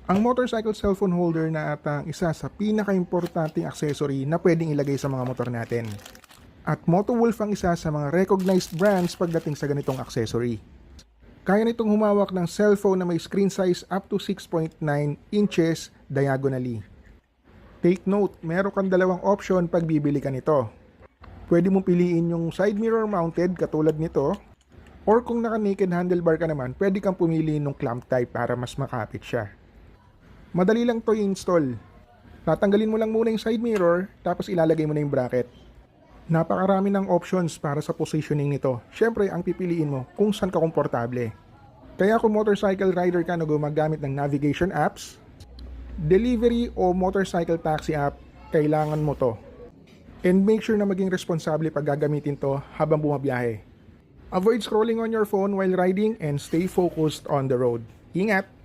Ang motorcycle cellphone holder na ata ang isa sa pinaka-importanting accessory na pwedeng ilagay sa mga motor natin. At Motowolf ang isa sa mga recognized brands pagdating sa ganitong accessory. Kaya nitong humawak ng cellphone na may screen size up to 6.9 inches diagonally. Take note, meron kang dalawang option pag bibili ka nito. Pwede mong piliin yung side mirror mounted katulad nito, or kung naka-naked handlebar ka naman, pwede kang pumili ng clamp type para mas makapit siya. Madali lang to i-install. Tatanggalin mo lang muna yung side mirror, tapos ilalagay mo na yung bracket. Napakarami ng options para sa positioning nito. Siyempre, ang pipiliin mo kung saan ka komportable. Kaya kung motorcycle rider ka na gumagamit ng navigation apps, delivery o motorcycle taxi app, kailangan mo to. And make sure na maging responsable pag gagamitin to habang bumabiyahe. Avoid scrolling on your phone while riding and stay focused on the road. Ingat!